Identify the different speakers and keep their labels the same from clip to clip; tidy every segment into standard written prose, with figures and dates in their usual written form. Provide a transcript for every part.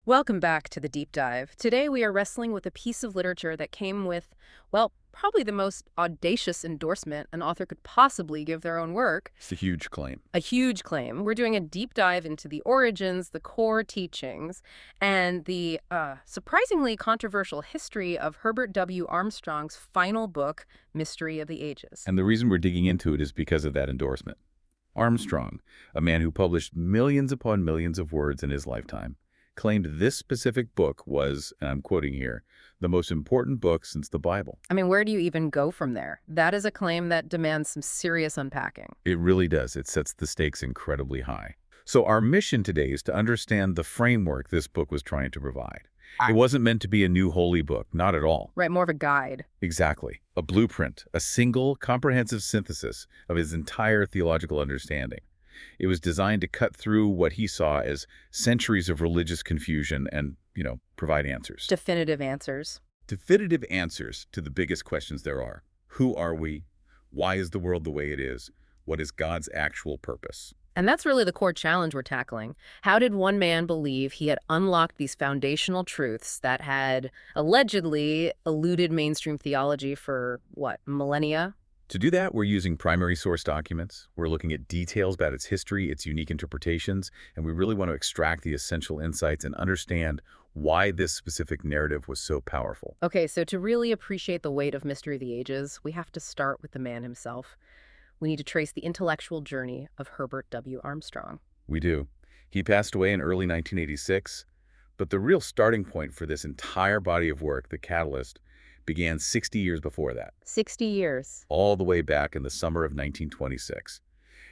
Speaker 1: Welcome back to the deep dive. Today we are wrestling with a piece of literature that came with, well, probably the most audacious endorsement an author could possibly give their own work.
Speaker 2: It's a huge claim.
Speaker 1: A huge claim. We're doing a deep dive into the origins, the core teachings, and the surprisingly controversial history of Herbert W. Armstrong's final book, Mystery of the Ages.
Speaker 2: And the reason we're digging into it is because of that endorsement. Armstrong, a man who published millions upon millions of words in his lifetime, claimed this specific book was, and I'm quoting here, the most important book since the Bible.
Speaker 1: I mean, where do you even go from there? That is a claim that demands some serious unpacking.
Speaker 2: It really does. It sets the stakes incredibly high. So our mission today is to understand the framework this book was trying to provide. It wasn't meant to be a new holy book, not at all.
Speaker 1: Right, more of a guide.
Speaker 2: Exactly. A blueprint, a single comprehensive synthesis of his entire theological understanding. It was designed to cut through what he saw as centuries of religious confusion and, provide answers.
Speaker 1: Definitive answers.
Speaker 2: Definitive answers to the biggest questions there are. Who are we? Why is the world the way it is? What is God's actual purpose?
Speaker 1: And that's really the core challenge we're tackling. How did one man believe he had unlocked these foundational truths that had allegedly eluded mainstream theology for, what, millennia?
Speaker 2: To do that, we're using primary source documents. We're looking at details about its history, its unique interpretations, and we really want to extract the essential insights and understand why this specific narrative was so powerful.
Speaker 1: Okay, so to really appreciate the weight of Mystery of the Ages, we have to start with the man himself. We need to trace the intellectual journey of Herbert W. Armstrong.
Speaker 2: We do. He passed away in early 1986, but the real starting point for this entire body of work, the catalyst, began 60 years before that,
Speaker 1: 60 years.
Speaker 2: all the way back in the summer of 1926.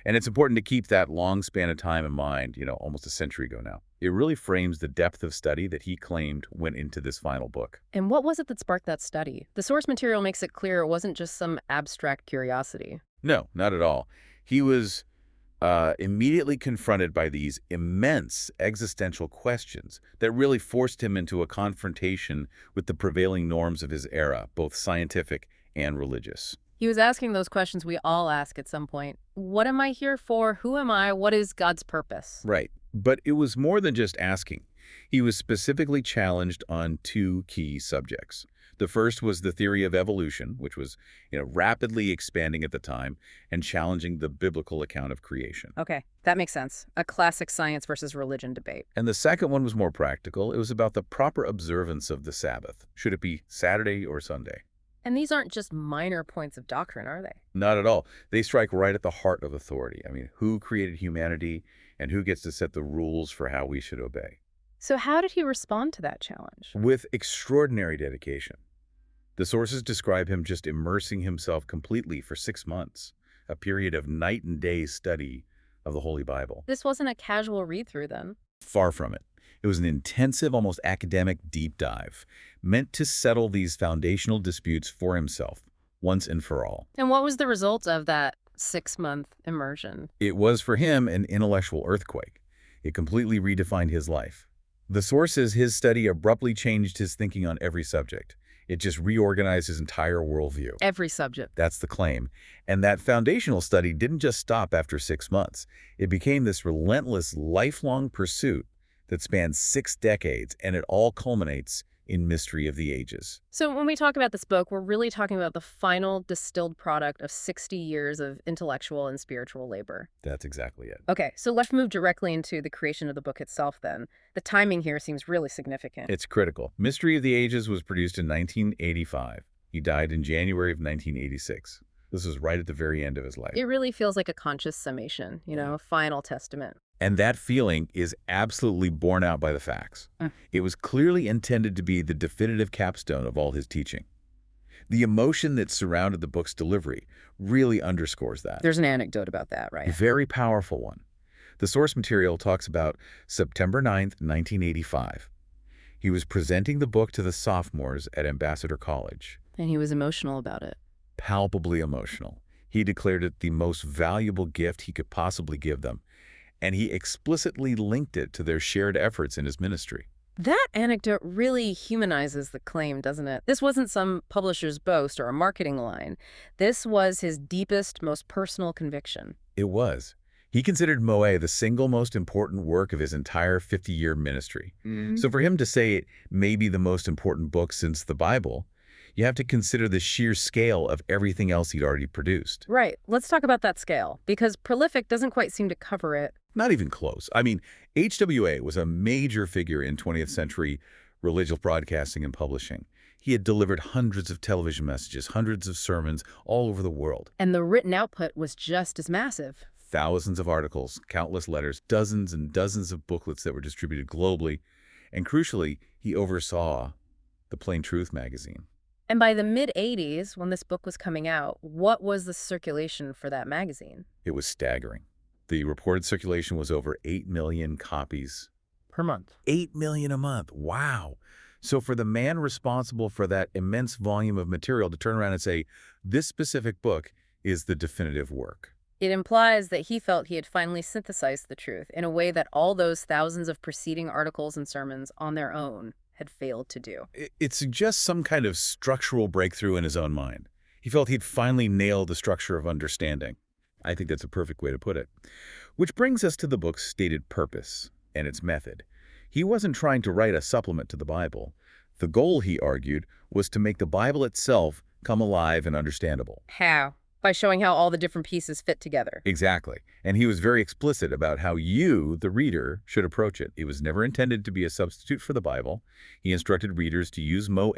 Speaker 2: And it's important to keep that long span of time in mind, almost a century ago now. It really frames the depth of study that he claimed went into this final book.
Speaker 1: And what was it that sparked that study? The source material makes it clear it wasn't just some abstract curiosity.
Speaker 2: No, not at all. He was immediately confronted by these immense existential questions that really forced him into a confrontation with the prevailing norms of his era, both scientific and religious.
Speaker 1: He was asking those questions we all ask at some point. What am I here for? Who am I? What is God's purpose?
Speaker 2: Right. But it was more than just asking. He was specifically challenged on two key subjects. The first was the theory of evolution, which was, rapidly expanding at the time and challenging the biblical account of creation.
Speaker 1: Okay, that makes sense. A classic science versus religion debate.
Speaker 2: And the second one was more practical. It was about the proper observance of the Sabbath. Should it be Saturday or Sunday?
Speaker 1: And these aren't just minor points of doctrine, are they?
Speaker 2: Not at all. They strike right at the heart of authority. I mean, who created humanity and who gets to set the rules for how we should obey?
Speaker 1: So how did he respond to that challenge?
Speaker 2: With extraordinary dedication. The sources describe him just immersing himself completely for 6 months, a period of night and day study of the Holy Bible.
Speaker 1: This wasn't a casual read-through then.
Speaker 2: Far from it. It was an intensive, almost academic deep dive, meant to settle these foundational disputes for himself, once and for all.
Speaker 1: And what was the result of that 6-month immersion?
Speaker 2: It was, for him, an intellectual earthquake. It completely redefined his life. The source says his study abruptly changed his thinking on every subject. It just reorganized his entire worldview.
Speaker 1: Every subject.
Speaker 2: That's the claim. And that foundational study didn't just stop after 6 months. It became this relentless, lifelong pursuit that spans 6 decades, and it all culminates in Mystery of the Ages.
Speaker 1: So when we talk about this book, we're really talking about the final distilled product of 60 years of intellectual and spiritual labor.
Speaker 2: That's exactly it.
Speaker 1: Okay, so let's move directly into the creation of the book itself then. The timing here seems really significant.
Speaker 2: It's critical. Mystery of the Ages was produced in 1985. He died in January of 1986. This was right at the very end of his life.
Speaker 1: It really feels like a conscious summation, a final testament.
Speaker 2: And that feeling is absolutely borne out by the facts. It was clearly intended to be the definitive capstone of all his teaching. The emotion that surrounded the book's delivery really underscores that.
Speaker 1: There's an anecdote about that, right?
Speaker 2: A very powerful one. The source material talks about September 9th, 1985. He was presenting the book to the sophomores at Ambassador College.
Speaker 1: And he was emotional about it.
Speaker 2: Palpably emotional. He declared it the most valuable gift he could possibly give them, and he explicitly linked it to their shared efforts in his ministry.
Speaker 1: That anecdote really humanizes the claim, doesn't it? This wasn't some publisher's boast or a marketing line. This was his deepest, most personal conviction.
Speaker 2: It was. He considered Moe the single most important work of his entire 50-year ministry.
Speaker 1: Mm.
Speaker 2: So for him to say it may be the most important book since the Bible, you have to consider the sheer scale of everything else he'd already produced.
Speaker 1: Right. Let's talk about that scale, because prolific doesn't quite seem to cover it.
Speaker 2: Not even close. I mean, HWA was a major figure in 20th century religious broadcasting and publishing. He had delivered hundreds of television messages, hundreds of sermons all over the world.
Speaker 1: And the written output was just as massive.
Speaker 2: Thousands of articles, countless letters, dozens and dozens of booklets that were distributed globally. And crucially, he oversaw the Plain Truth magazine.
Speaker 1: And by the mid-'80s, when this book was coming out, what was the circulation for that magazine?
Speaker 2: It was staggering. The reported circulation was over 8 million copies.
Speaker 1: Per month.
Speaker 2: 8 million a month. Wow. So for the man responsible for that immense volume of material to turn around and say, this specific book is the definitive work.
Speaker 1: It implies that he felt he had finally synthesized the truth in a way that all those thousands of preceding articles and sermons on their own had failed to do.
Speaker 2: It suggests some kind of structural breakthrough in his own mind. He felt he'd finally nailed the structure of understanding. I think that's a perfect way to put it. Which brings us to the book's stated purpose and its method. He wasn't trying to write a supplement to the Bible. The goal, he argued, was to make the Bible itself come alive and understandable.
Speaker 1: How? By showing how all the different pieces fit together.
Speaker 2: Exactly. And he was very explicit about how you, the reader, should approach it. It was never intended to be a substitute for the Bible. He instructed readers to use Moe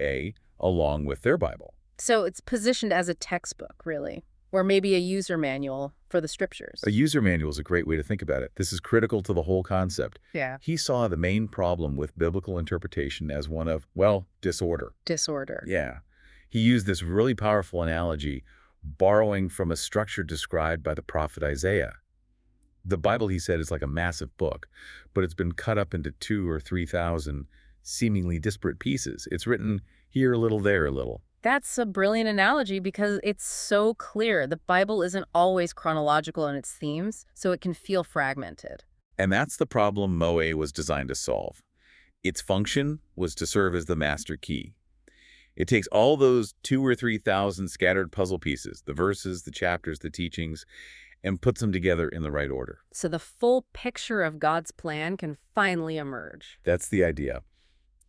Speaker 2: along with their Bible.
Speaker 1: So it's positioned as a textbook, really, or maybe a user manual for the scriptures.
Speaker 2: A user manual is a great way to think about it. This is critical to the whole concept.
Speaker 1: Yeah.
Speaker 2: He saw the main problem with biblical interpretation as one of, well, disorder.
Speaker 1: Disorder.
Speaker 2: Yeah. He used this really powerful analogy, borrowing from a structure described by the prophet Isaiah. The Bible, he said, is like a massive book, but it's been cut up into 2,000 or 3,000 seemingly disparate pieces. It's written here a little, there a little.
Speaker 1: That's a brilliant analogy because it's so clear. The Bible isn't always chronological in its themes, so it can feel fragmented.
Speaker 2: And that's the problem Moe was designed to solve. Its function was to serve as the master key. It takes all those 2,000 or 3,000 scattered puzzle pieces, the verses, the chapters, the teachings, and puts them together in the right order.
Speaker 1: So the full picture of God's plan can finally emerge.
Speaker 2: That's the idea.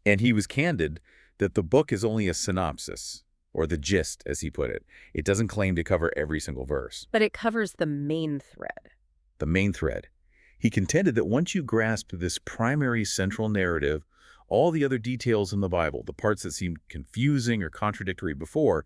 Speaker 2: And he was candid that the book is only a synopsis, or the gist, as he put it. It doesn't claim to cover every single verse.
Speaker 1: But it covers the main thread.
Speaker 2: The main thread. He contended that once you grasp this primary central narrative, all the other details in the Bible, the parts that seemed confusing or contradictory before,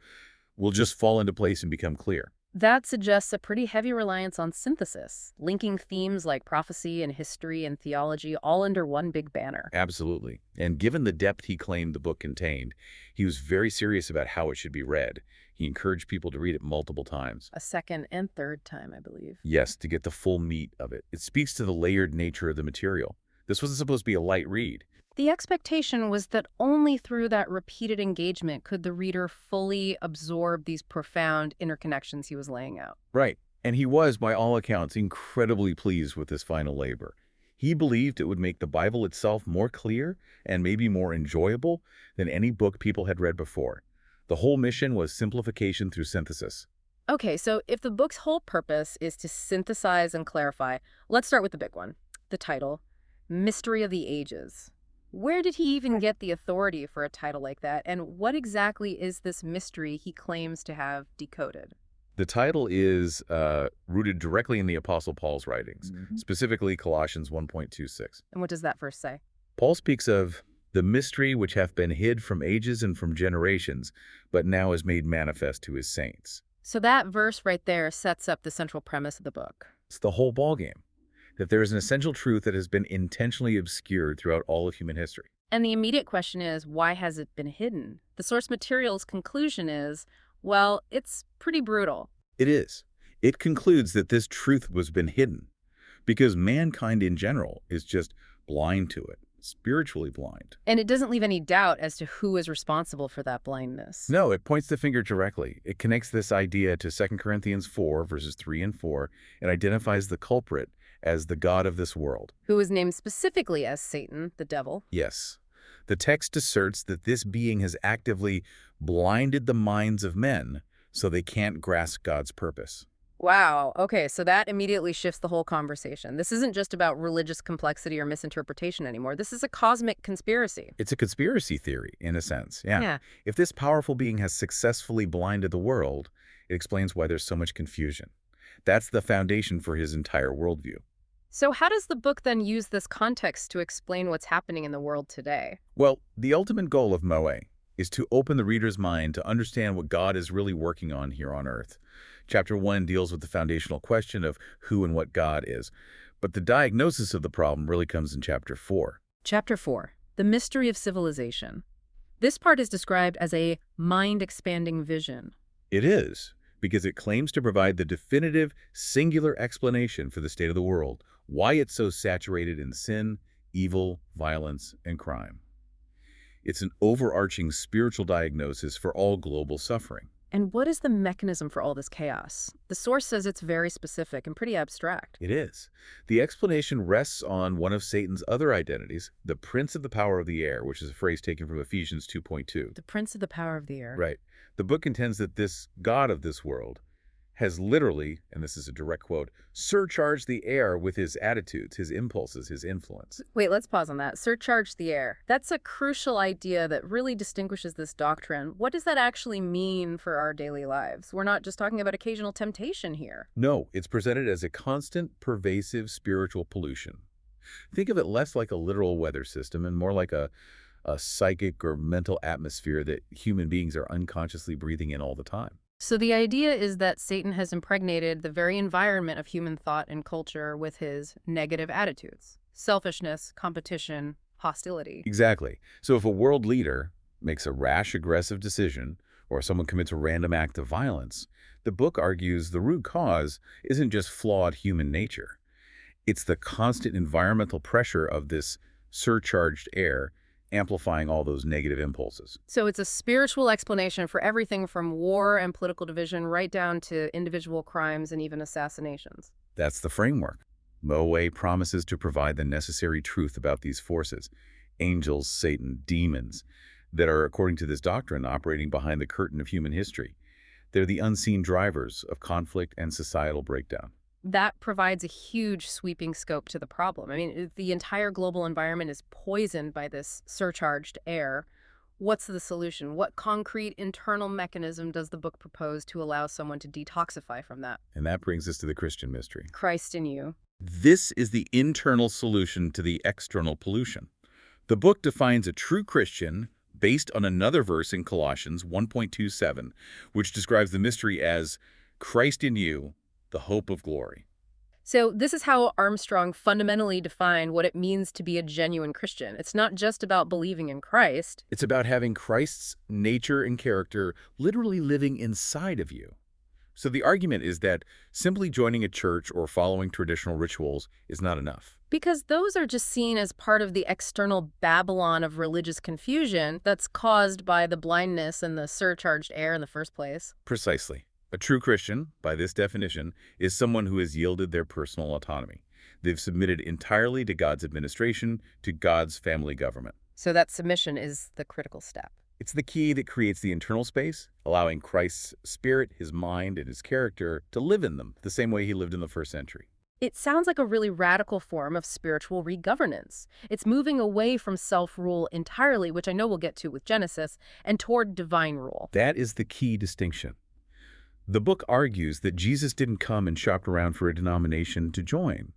Speaker 2: will just fall into place and become clear.
Speaker 1: That suggests a pretty heavy reliance on synthesis, linking themes like prophecy and history and theology all under one big banner.
Speaker 2: Absolutely. And given the depth he claimed the book contained, he was very serious about how it should be read. He encouraged people to read it multiple times.
Speaker 1: A second and third time, I believe.
Speaker 2: Yes, to get the full meat of it. It speaks to the layered nature of the material. This wasn't supposed to be a light read.
Speaker 1: The expectation was that only through that repeated engagement could the reader fully absorb these profound interconnections he was laying out.
Speaker 2: Right. And he was, by all accounts, incredibly pleased with this final labor. He believed it would make the Bible itself more clear and maybe more enjoyable than any book people had read before. The whole mission was simplification through synthesis.
Speaker 1: Okay, so if the book's whole purpose is to synthesize and clarify, let's start with the big one, the title, Mystery of the Ages. Where did he even get the authority for a title like that, and what exactly is this mystery he claims to have decoded?
Speaker 2: The title is rooted directly in the Apostle Paul's writings, specifically Colossians 1.26.
Speaker 1: And what does that verse say?
Speaker 2: Paul speaks of the mystery which hath been hid from ages and from generations, but now is made manifest to his saints.
Speaker 1: So that verse right there sets up the central premise of the book.
Speaker 2: It's the whole ballgame, that there is an essential truth that has been intentionally obscured throughout all of human history.
Speaker 1: And the immediate question is, why has it been hidden? The source material's conclusion is, well, it's pretty brutal.
Speaker 2: It is. It concludes that this truth was been hidden because mankind in general is just blind to it, spiritually blind.
Speaker 1: And it doesn't leave any doubt as to who is responsible for that blindness.
Speaker 2: No, it points the finger directly. It connects this idea to 2 Corinthians 4, verses 3 and 4, and identifies the culprit as the god of this world.
Speaker 1: Who is named specifically as Satan, the devil.
Speaker 2: Yes. The text asserts that this being has actively blinded the minds of men so they can't grasp God's purpose.
Speaker 1: Wow. Okay, so that immediately shifts the whole conversation. This isn't just about religious complexity or misinterpretation anymore. This is a cosmic conspiracy.
Speaker 2: It's a conspiracy theory, in a sense, yeah.
Speaker 1: Yeah.
Speaker 2: If this powerful being has successfully blinded the world, it explains why there's so much confusion. That's the foundation for his entire worldview.
Speaker 1: So how does the book then use this context to explain what's happening in the world today?
Speaker 2: Well, the ultimate goal of Moe is to open the reader's mind to understand what God is really working on here on Earth. Chapter 1 deals with the foundational question of who and what God is, but the diagnosis of the problem really comes in Chapter 4.
Speaker 1: Chapter 4, The Mystery of Civilization. This part is described as a mind-expanding vision.
Speaker 2: It is, because it claims to provide the definitive, singular explanation for the state of the world, why it's so saturated in sin, evil, violence, and crime. It's an overarching spiritual diagnosis for all global suffering.
Speaker 1: And what is the mechanism for all this chaos? The source says it's very specific and pretty abstract.
Speaker 2: It is. The explanation rests on one of Satan's other identities, the prince of the power of the air, which is a phrase taken from Ephesians 2:2.
Speaker 1: The prince of the power of the air.
Speaker 2: Right. The book contends that this god of this world has literally, and this is a direct quote, surcharged the air with his attitudes, his impulses, his influence.
Speaker 1: Wait, let's pause on that. Surcharge the air. That's a crucial idea that really distinguishes this doctrine. What does that actually mean for our daily lives? We're not just talking about occasional temptation here.
Speaker 2: No, it's presented as a constant, pervasive spiritual pollution. Think of it less like a literal weather system and more like a psychic or mental atmosphere that human beings are unconsciously breathing in all the time.
Speaker 1: So the idea is that Satan has impregnated the very environment of human thought and culture with his negative attitudes. Selfishness, competition, hostility.
Speaker 2: Exactly. So if a world leader makes a rash, aggressive decision, or someone commits a random act of violence, the book argues the root cause isn't just flawed human nature. It's the constant environmental pressure of this surcharged air amplifying all those negative impulses.
Speaker 1: So it's a spiritual explanation for everything from war and political division right down to individual crimes and even assassinations.
Speaker 2: That's the framework. Moe promises to provide the necessary truth about these forces, angels, Satan, demons, that are, according to this doctrine, operating behind the curtain of human history. They're the unseen drivers of conflict and societal breakdown.
Speaker 1: That provides a huge sweeping scope to the problem. I mean, if the entire global environment is poisoned by this surcharged air. What's the solution? What concrete internal mechanism does the book propose to allow someone to detoxify from that?
Speaker 2: And that brings us to the Christian mystery.
Speaker 1: Christ in you.
Speaker 2: This is the internal solution to the external pollution. The book defines a true Christian based on another verse in Colossians 1:27, which describes the mystery as Christ in you, the hope of glory.
Speaker 1: So this is how Armstrong fundamentally defined what it means to be a genuine Christian. It's not just about believing in Christ.
Speaker 2: It's about having Christ's nature and character literally living inside of you. So the argument is that simply joining a church or following traditional rituals is not enough.
Speaker 1: Because those are just seen as part of the external Babylon of religious confusion that's caused by the blindness and the surcharged air in the first place.
Speaker 2: Precisely. A true Christian, by this definition, is someone who has yielded their personal autonomy. They've submitted entirely to God's administration, to God's family government.
Speaker 1: So that submission is the critical step.
Speaker 2: It's the key that creates the internal space, allowing Christ's spirit, his mind, and his character to live in them the same way he lived in the first century.
Speaker 1: It sounds like a really radical form of spiritual regovernance. It's moving away from self-rule entirely, which I know we'll get to with Genesis, and toward divine rule.
Speaker 2: That is the key distinction. The book argues that Jesus didn't come and shopped around for a denomination to join.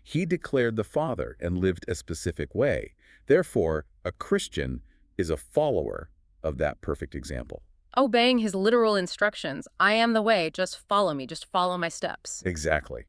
Speaker 2: He declared the Father and lived a specific way. Therefore, a Christian is a follower of that perfect example.
Speaker 1: Obeying his literal instructions. I am the way, just follow me, just follow my steps.
Speaker 2: Exactly.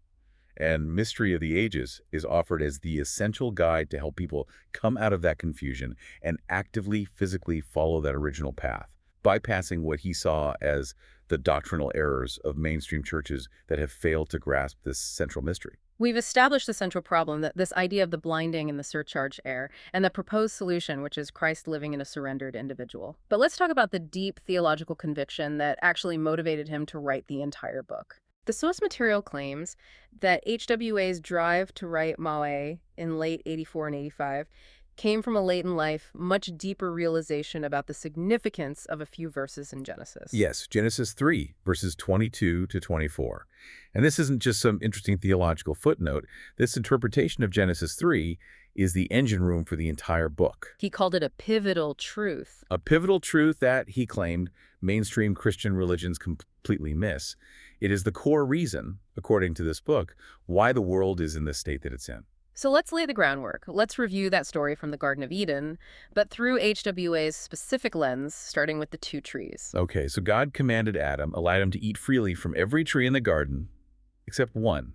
Speaker 2: And Mystery of the Ages is offered as the essential guide to help people come out of that confusion and actively, physically follow that original path, bypassing what he saw as the doctrinal errors of mainstream churches that have failed to grasp this central mystery.
Speaker 1: We've established the central problem, that this idea of the blinding and the surcharged air, and the proposed solution, which is Christ living in a surrendered individual. But let's talk about the deep theological conviction that actually motivated him to write the entire book. The source material claims that HWA's drive to write Moe in late 84 and 85 came from a late in life, much deeper realization about the significance of a few verses in Genesis.
Speaker 2: Yes, Genesis 3, verses 22 to 24. And this isn't just some interesting theological footnote. This interpretation of Genesis 3 is the engine room for the entire book.
Speaker 1: He called it a pivotal truth.
Speaker 2: A pivotal truth that, he claimed, mainstream Christian religions completely miss. It is the core reason, according to this book, why the world is in the state that it's in.
Speaker 1: So let's lay the groundwork. Let's review that story from the Garden of Eden, but through HWA's specific lens, starting with the two trees.
Speaker 2: Okay, so God commanded Adam, allowed him to eat freely from every tree in the garden, except one,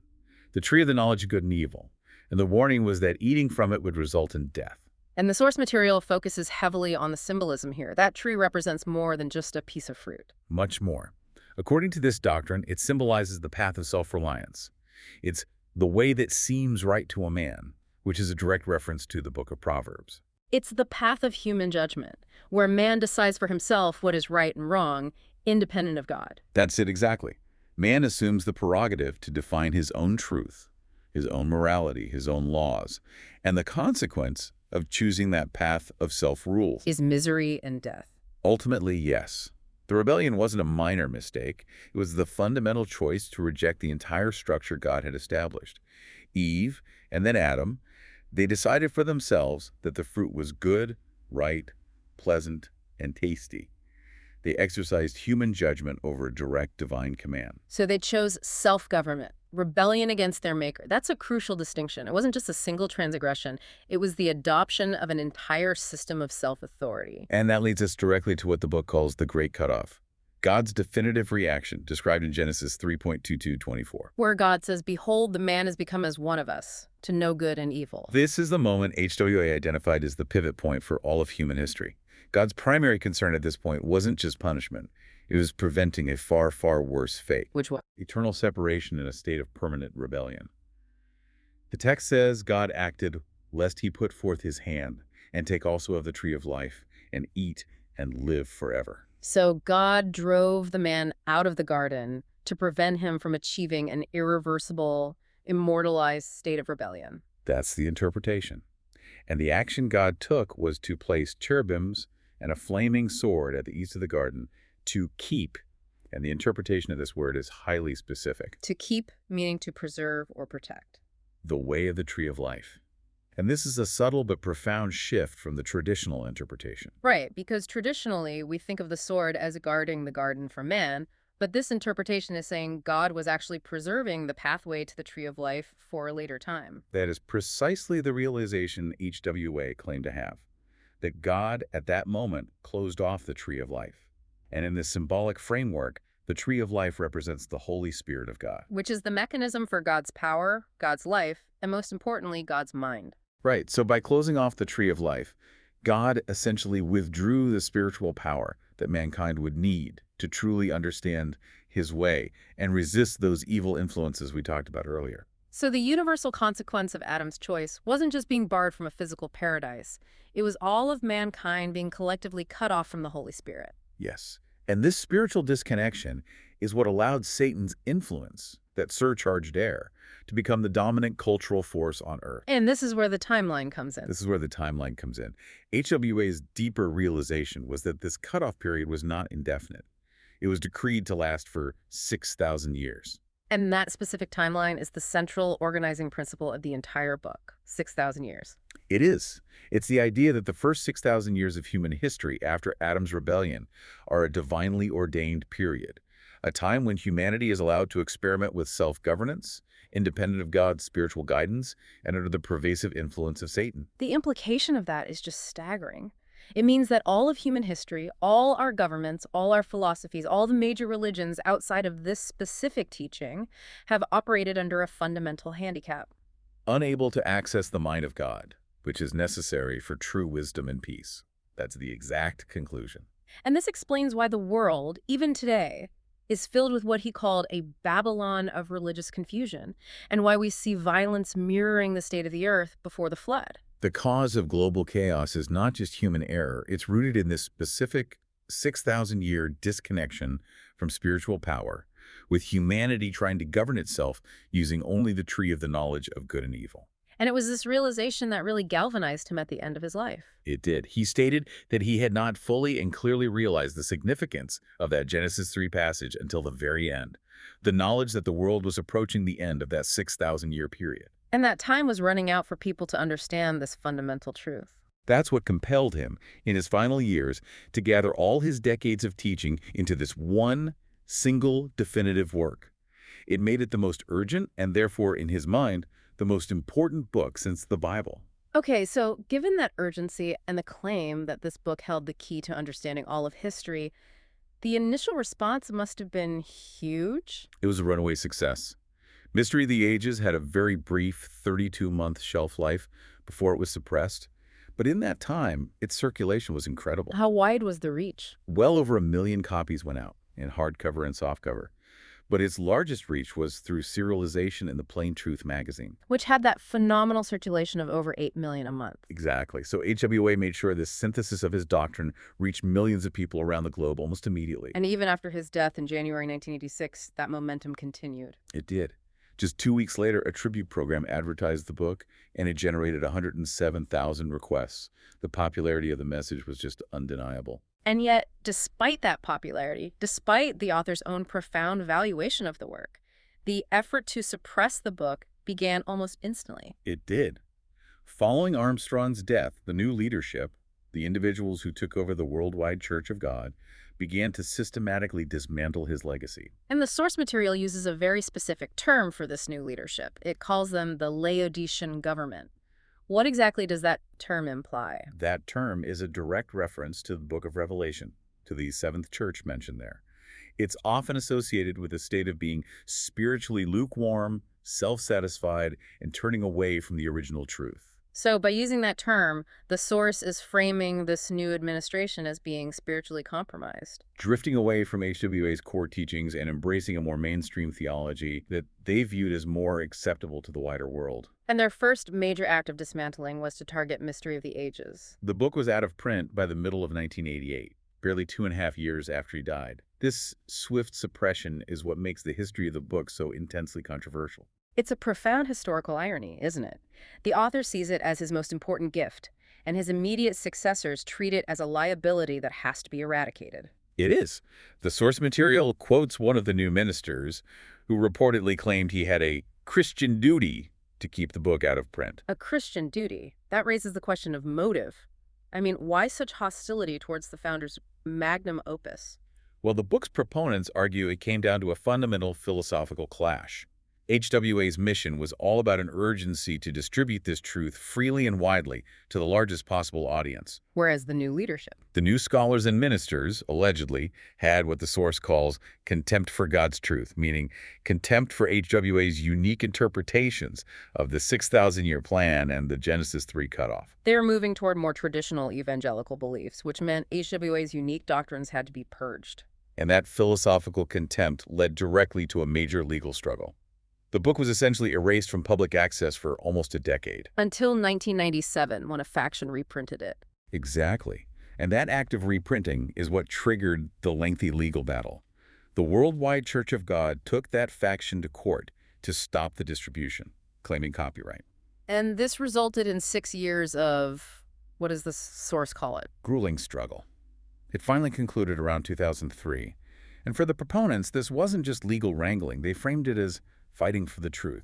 Speaker 2: the tree of the knowledge of good and evil. And the warning was that eating from it would result in death.
Speaker 1: And the source material focuses heavily on the symbolism here. That tree represents more than just a piece of fruit.
Speaker 2: Much more. According to this doctrine, it symbolizes the path of self-reliance. It's the way that seems right to a man, which is a direct reference to the book of Proverbs.
Speaker 1: It's the path of human judgment, where man decides for himself what is right and wrong, independent of God.
Speaker 2: That's it exactly. Man assumes the prerogative to define his own truth, his own morality, his own laws, and the consequence of choosing that path of self-rule
Speaker 1: Is misery and death.
Speaker 2: Ultimately, yes. The rebellion wasn't a minor mistake. It was the fundamental choice to reject the entire structure God had established. Eve, and then Adam, they decided for themselves that the fruit was good, right, pleasant, and tasty. They exercised human judgment over a direct divine command.
Speaker 1: So they chose self-government, rebellion against their maker. That's a crucial distinction. It wasn't just a single transgression. It was the adoption of an entire system of self-authority.
Speaker 2: And that leads us directly to what the book calls the Great Cutoff, God's definitive reaction, described in Genesis 3:22-24.
Speaker 1: Where God says, "Behold, the man has become as one of us, to know good and evil."
Speaker 2: This is the moment HWA identified as the pivot point for all of human history. God's primary concern at this point wasn't just punishment. It was preventing a far, far worse fate.
Speaker 1: Which one?
Speaker 2: Eternal separation in a state of permanent rebellion. The text says God acted lest he put forth his hand and take also of the tree of life and eat and live forever.
Speaker 1: So God drove the man out of the garden to prevent him from achieving an irreversible, immortalized state of rebellion.
Speaker 2: That's the interpretation. And the action God took was to place cherubims and a flaming sword at the east of the garden to keep, and the interpretation of this word is highly specific,
Speaker 1: To keep, meaning to preserve or protect.
Speaker 2: the way of the tree of life. And this is a subtle but profound shift from the traditional interpretation.
Speaker 1: Right, because traditionally we think of the sword as guarding the garden from man, but this interpretation is saying God was actually preserving the pathway to the tree of life for a later time.
Speaker 2: That is precisely the realization HWA claimed to have, that God at that moment closed off the tree of life. And in this symbolic framework, the tree of life represents the Holy Spirit of God.
Speaker 1: Which is the mechanism for God's power, God's life, and most importantly, God's mind.
Speaker 2: Right, so by closing off the tree of life, God essentially withdrew the spiritual power that mankind would need to truly understand his way and resist those evil influences we talked about earlier.
Speaker 1: So the universal consequence of Adam's choice wasn't just being barred from a physical paradise. It was all of mankind being collectively cut off from the Holy Spirit.
Speaker 2: Yes, and this spiritual disconnection is what allowed Satan's influence, that surcharged air, to become the dominant cultural force on Earth.
Speaker 1: And this is where the timeline comes in.
Speaker 2: This is where the timeline comes in. HWA's deeper realization was that this cutoff period was not indefinite. It was decreed to last for 6,000 years.
Speaker 1: And that specific timeline is the central organizing principle of the entire book, 6,000 years.
Speaker 2: It is. It's the idea that the first 6,000 years of human history after Adam's rebellion are a divinely ordained period, a time when humanity is allowed to experiment with self-governance, independent of God's spiritual guidance, and under the pervasive influence of Satan.
Speaker 1: The implication of that is just staggering. It means that all of human history, all our governments, all our philosophies, all the major religions outside of this specific teaching have operated under a fundamental handicap.
Speaker 2: Unable to access the mind of God, which is necessary for true wisdom and peace. That's the exact conclusion.
Speaker 1: And this explains why the world, even today, is filled with what he called a Babylon of religious confusion, and why we see violence mirroring the state of the earth before the flood.
Speaker 2: The cause of global chaos is not just human error. It's rooted in this specific 6,000-year disconnection from spiritual power, with humanity trying to govern itself using only the tree of the knowledge of good and evil.
Speaker 1: And it was this realization that really galvanized him at the end of his life.
Speaker 2: It did. He stated that he had not fully and clearly realized the significance of that Genesis 3 passage until the very end, the knowledge that the world was approaching the end of that 6,000-year period.
Speaker 1: And that time was running out for people to understand this fundamental truth.
Speaker 2: That's what compelled him, in his final years, to gather all his decades of teaching into this one single definitive work. It made it the most urgent and therefore, in his mind, the most important book since the Bible.
Speaker 1: Okay, so given that urgency and the claim that this book held the key to understanding all of history, the initial response must have been huge.
Speaker 2: It was a runaway success. Mystery of the Ages had a very brief 32-month shelf life before it was suppressed. But in that time, its circulation was incredible.
Speaker 1: How wide was the reach?
Speaker 2: Well over 1 million copies went out in hardcover and softcover. But its largest reach was through serialization in the Plain Truth magazine.
Speaker 1: Which had that phenomenal circulation of over 8 million a month.
Speaker 2: Exactly. So HWA made sure this synthesis of his doctrine reached millions of people around the globe almost immediately.
Speaker 1: And even after his death in January 1986, that momentum continued.
Speaker 2: It did. Just 2 weeks later, a tribute program advertised the book, and it generated 107,000 requests. The popularity of the message was just undeniable.
Speaker 1: And yet, despite that popularity, despite the author's own profound valuation of the work, the effort to suppress the book began almost instantly.
Speaker 2: It did. Following Armstrong's death, the new leadership, the individuals who took over the worldwide Church of God, began to systematically dismantle his legacy.
Speaker 1: And the source material uses a very specific term for this new leadership. It calls them the Laodicean government. What exactly does that term imply?
Speaker 2: That term is a direct reference to the book of Revelation, to the seventh church mentioned there. It's often associated with a state of being spiritually lukewarm, self-satisfied, and turning away from the original truth.
Speaker 1: So by using that term, the source is framing this new administration as being spiritually compromised.
Speaker 2: Drifting away from HWA's core teachings and embracing a more mainstream theology that they viewed as more acceptable to the wider world.
Speaker 1: And their first major act of dismantling was to target Mystery of the Ages.
Speaker 2: The book was out of print by the middle of 1988, barely 2.5 years after he died. This swift suppression is what makes the history of the book so intensely controversial.
Speaker 1: It's a profound historical irony, isn't it? The author sees it as his most important gift, and his immediate successors treat it as a liability that has to be eradicated.
Speaker 2: It is. The source material quotes one of the new ministers who reportedly claimed he had a Christian duty to keep the book out of print.
Speaker 1: A Christian duty. That raises the question of motive. I mean, why such hostility towards the founder's magnum opus?
Speaker 2: Well, the book's proponents argue it came down to a fundamental philosophical clash. HWA's mission was all about an urgency to distribute this truth freely and widely to the largest possible audience.
Speaker 1: Whereas the new leadership.
Speaker 2: The new scholars and ministers, allegedly, had what the source calls contempt for God's truth, meaning contempt for HWA's unique interpretations of the 6,000-year plan and the Genesis 3 cutoff.
Speaker 1: They were moving toward more traditional evangelical beliefs, which meant HWA's unique doctrines had to be purged.
Speaker 2: And that philosophical contempt led directly to a major legal struggle. The book was essentially erased from public access for almost a decade.
Speaker 1: Until 1997, when a faction reprinted it.
Speaker 2: Exactly. And that act of reprinting is what triggered the lengthy legal battle. The Worldwide Church of God took that faction to court to stop the distribution, claiming copyright.
Speaker 1: And this resulted in 6 years of, what does the source call it?
Speaker 2: Grueling struggle. It finally concluded around 2003. And for the proponents, this wasn't just legal wrangling. They framed it as fighting for the truth.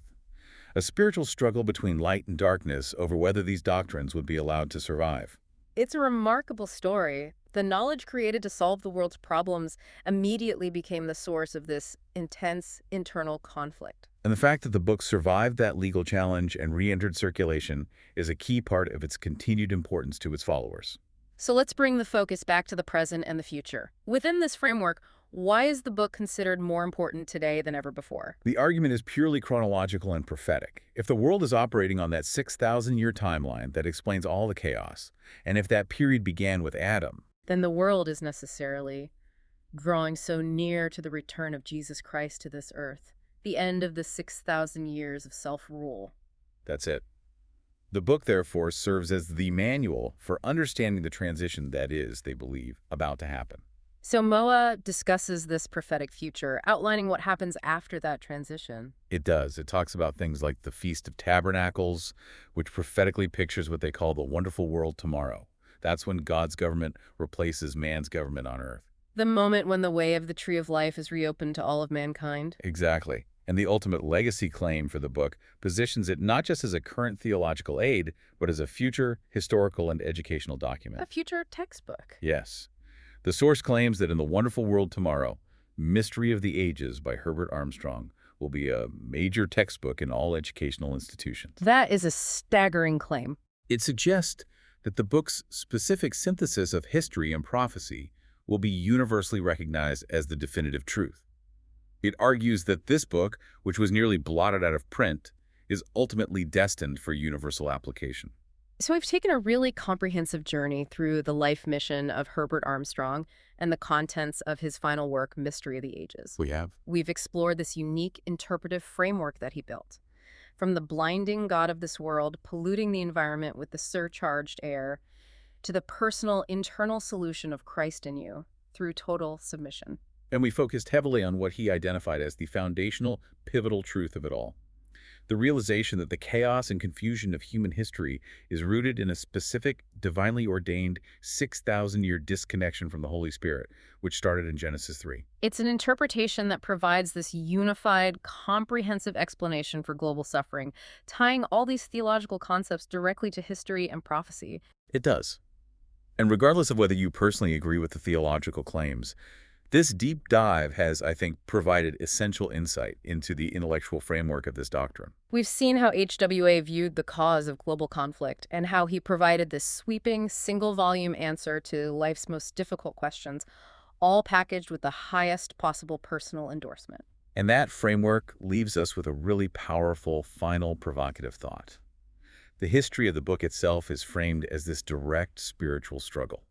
Speaker 2: A spiritual struggle between light and darkness over whether these doctrines would be allowed to survive.
Speaker 1: It's a remarkable story. The knowledge created to solve the world's problems immediately became the source of this intense internal conflict.
Speaker 2: And the fact that the book survived that legal challenge and re-entered circulation is a key part of its continued importance to its followers.
Speaker 1: So let's bring the focus back to the present and the future. Within this framework, why is the book considered more important today than ever before?
Speaker 2: The argument is purely chronological and prophetic. If the world is operating on that 6,000-year timeline that explains all the chaos, and if that period began with Adam,
Speaker 1: then the world is necessarily drawing so near to the return of Jesus Christ to this earth, the end of the 6,000 years of self-rule.
Speaker 2: That's it. The book, therefore, serves as the manual for understanding the transition that is, they believe, about to happen.
Speaker 1: So Moa discusses this prophetic future, outlining what happens after that transition.
Speaker 2: It does. It talks about things like the Feast of Tabernacles, which prophetically pictures what they call the wonderful world tomorrow. That's when God's government replaces man's government on earth.
Speaker 1: The moment when the way of the tree of life is reopened to all of mankind.
Speaker 2: Exactly. And the ultimate legacy claim for the book positions it not just as a current theological aid, but as a future historical and educational document.
Speaker 1: A future textbook.
Speaker 2: Yes. The source claims that in the wonderful world tomorrow, Mystery of the Ages by Herbert Armstrong will be a major textbook in all educational institutions.
Speaker 1: That is a staggering claim.
Speaker 2: It suggests that the book's specific synthesis of history and prophecy will be universally recognized as the definitive truth. It argues that this book, which was nearly blotted out of print, is ultimately destined for universal application.
Speaker 1: So we've taken a really comprehensive journey through the life mission of Herbert Armstrong and the contents of his final work, Mystery of the Ages.
Speaker 2: We have.
Speaker 1: We've explored this unique interpretive framework that he built. From the blinding God of this world, polluting the environment with the surcharged air, to the personal internal solution of Christ in you through total submission.
Speaker 2: And we focused heavily on what he identified as the foundational, pivotal truth of it all. The realization that the chaos and confusion of human history is rooted in a specific, divinely ordained 6,000-year disconnection from the Holy Spirit, which started in Genesis 3.
Speaker 1: It's an interpretation that provides this unified, comprehensive explanation for global suffering, tying all these theological concepts directly to history and prophecy.
Speaker 2: It does. And regardless of whether you personally agree with the theological claims, this deep dive has, I think, provided essential insight into the intellectual framework of this doctrine.
Speaker 1: We've seen how HWA viewed the cause of global conflict and how he provided this sweeping, single-volume answer to life's most difficult questions, all packaged with the highest possible personal endorsement.
Speaker 2: And that framework leaves us with a really powerful, final, provocative thought. The history of the book itself is framed as this direct spiritual struggle.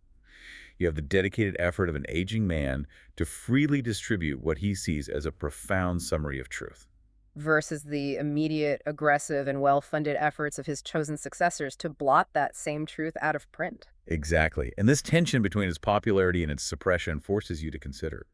Speaker 2: You have the dedicated effort of an aging man to freely distribute what he sees as a profound summary of truth.
Speaker 1: Versus the immediate, aggressive, and well-funded efforts of his chosen successors to blot that same truth out of print.
Speaker 2: Exactly. And this tension between its popularity and its suppression forces you to consider,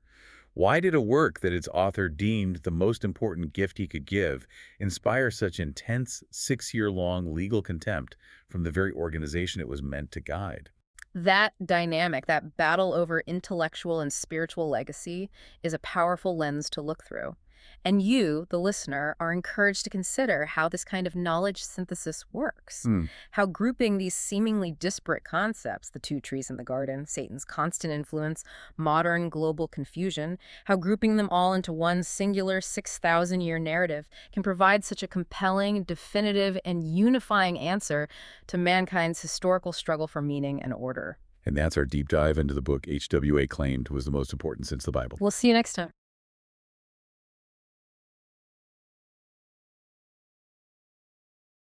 Speaker 2: why did a work that its author deemed the most important gift he could give inspire such intense 6-year-long legal contempt from the very organization it was meant to guide?
Speaker 1: That dynamic, that battle over intellectual and spiritual legacy, is a powerful lens to look through. And you, the listener, are encouraged to consider how this kind of knowledge synthesis works. How grouping these seemingly disparate concepts, the two trees in the garden, Satan's constant influence, modern global confusion, how grouping them all into one singular 6,000-year narrative can provide such a compelling, definitive, and unifying answer to mankind's historical struggle for meaning and order.
Speaker 2: And that's our deep dive into the book HWA claimed was the most important since the Bible.
Speaker 1: We'll see you next time.